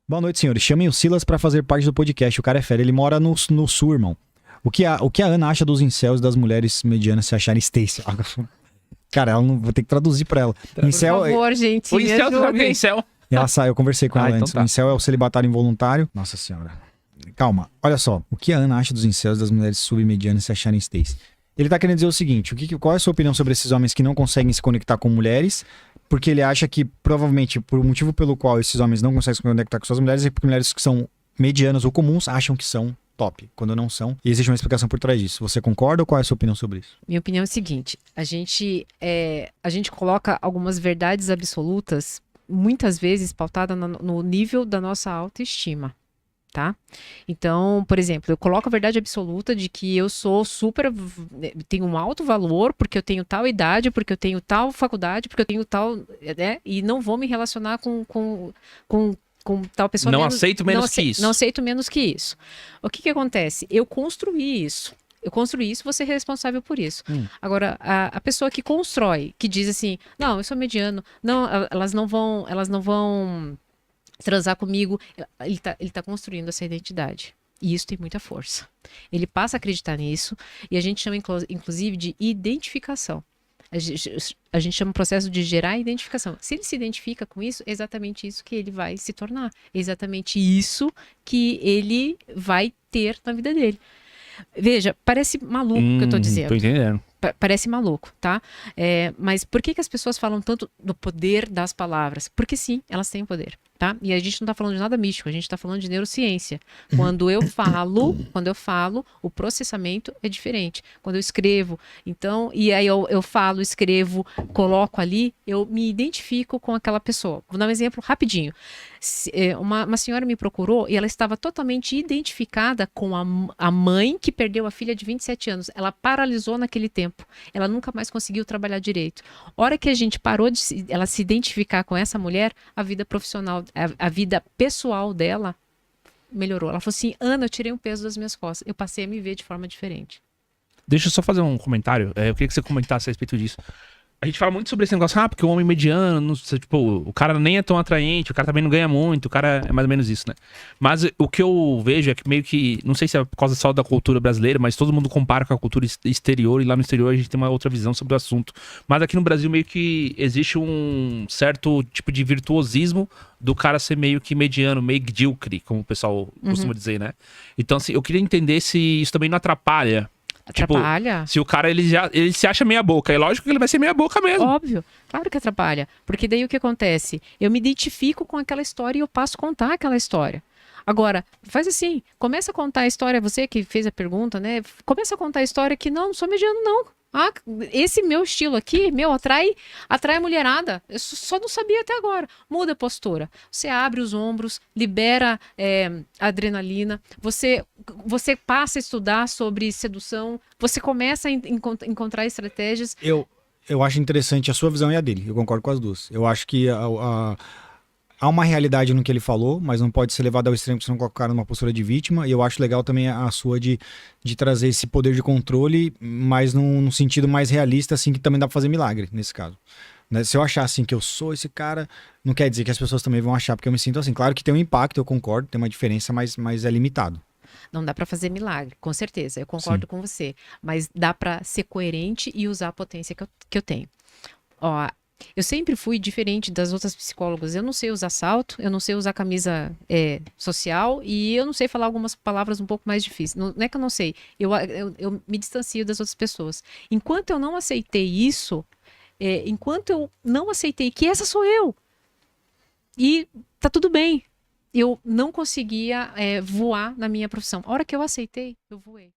Boa noite, senhores. Chamem o Silas pra fazer parte do podcast. O cara é fera. Ele mora no sul, irmão. O que a Ana acha dos incels das mulheres medianas se acharem Stacy? Cara, ela não vou ter que traduzir pra ela. Por Incel, favor, gente, O me incel, tu sabe o que é ajudem. incel? eu conversei com ela então antes. tá. O incel é o celibatário involuntário. Nossa senhora. Calma. Olha só. O que a Ana acha dos incels das mulheres submedianas se acharem Stacy? Ele tá querendo dizer o seguinte: qual é a sua opinião sobre esses homens que não conseguem se conectar com mulheres? Porque ele acha que, provavelmente, por o motivo pelo qual esses homens não conseguem se conectar com suas mulheres é porque mulheres que são medianas ou comuns acham que são top, quando não são. E existe uma explicação por trás disso. Você concorda ou qual é a sua opinião sobre isso? Minha opinião é a seguinte: a gente coloca algumas verdades absolutas, muitas vezes pautada no nível da nossa autoestima. Tá? Então, por exemplo, eu coloco a verdade absoluta de que eu sou tenho um alto valor porque eu tenho tal idade, porque eu tenho tal faculdade, porque eu tenho tal, né? E não vou me relacionar com tal pessoa. Não aceito menos que isso. Não aceito menos que isso. O que acontece? Eu construí isso. Vou ser responsável por isso. Agora, a pessoa que constrói, que diz assim, não, eu sou mediano, não, elas não vão transar comigo, ele tá construindo essa identidade. E isso tem muita força. Ele passa a acreditar nisso e a gente chama, inclusive, de identificação. A gente chama o processo de gerar identificação. Se ele se identifica com isso, é exatamente isso que ele vai se tornar. É exatamente isso que ele vai ter na vida dele. Veja, parece maluco o que eu tô dizendo. Tô entendendo. Parece maluco, tá? Mas por que as pessoas falam tanto do poder das palavras? Porque sim, elas têm poder, tá? E a gente não tá falando de nada místico, a gente tá falando de neurociência. Quando eu falo, o processamento é diferente. Quando eu escrevo, então, e aí eu falo, escrevo, coloco ali, eu me identifico com aquela pessoa. Vou dar um exemplo rapidinho. Uma senhora me procurou e ela estava totalmente identificada com a mãe que perdeu a filha de 27 anos. Ela paralisou naquele tempo. Ela nunca mais conseguiu trabalhar direito. Hora que a gente parou de ela se identificar com essa mulher, a vida profissional, a vida pessoal dela melhorou. Ela falou assim, Ana, eu tirei um peso das minhas costas. Eu passei a me ver de forma diferente. Deixa eu só fazer um comentário. Eu queria que você comentasse a respeito disso. A gente fala muito sobre esse negócio, porque o homem mediano, não sei, tipo, o cara nem é tão atraente, o cara também não ganha muito, o cara é mais ou menos isso, né? Mas o que eu vejo é que meio que, não sei se é por causa só da cultura brasileira, mas todo mundo compara com a cultura exterior e lá no exterior a gente tem uma outra visão sobre o assunto. Mas aqui no Brasil meio que existe um certo tipo de virtuosismo do cara ser meio que mediano, medíocre, como o pessoal costuma dizer, né? Então, assim, eu queria entender se isso também não atrapalha. Atrapalha? Tipo, se o cara ele se acha meia boca, é lógico que ele vai ser meia boca mesmo. Óbvio, claro que atrapalha. Porque daí o que acontece? Eu me identifico com aquela história e eu passo a contar aquela história. Agora, faz assim, começa a contar a história, você que fez a pergunta, né? Começa a contar a história que não sou mediano, não. Ah, esse meu estilo aqui, atrai a mulherada. Eu só não sabia até agora. Muda a postura. Você abre os ombros, libera adrenalina. Você passa a estudar sobre sedução. Você começa a encontrar estratégias. Eu acho interessante a sua visão e a dele. Eu concordo com as duas. Eu acho que há uma realidade no que ele falou, mas não pode ser levado ao extremo para você não colocar numa postura de vítima. E eu acho legal também a sua de trazer esse poder de controle, mas num sentido mais realista, assim, que também dá para fazer milagre nesse caso. Né? Se eu achar assim que eu sou esse cara, não quer dizer que as pessoas também vão achar, porque eu me sinto assim. Claro que tem um impacto, eu concordo, tem uma diferença, mas é limitado. Não dá para fazer milagre, com certeza. Eu concordo com você. Mas dá para ser coerente e usar a potência que eu tenho. Ó, eu sempre fui diferente das outras psicólogas. Eu não sei usar salto, eu não sei usar camisa social e eu não sei falar algumas palavras um pouco mais difíceis. Não é que eu não sei, eu me distancio das outras pessoas. Enquanto eu não aceitei isso, enquanto eu não aceitei que essa sou eu, e tá tudo bem, eu não conseguia voar na minha profissão. A hora que eu aceitei, eu voei.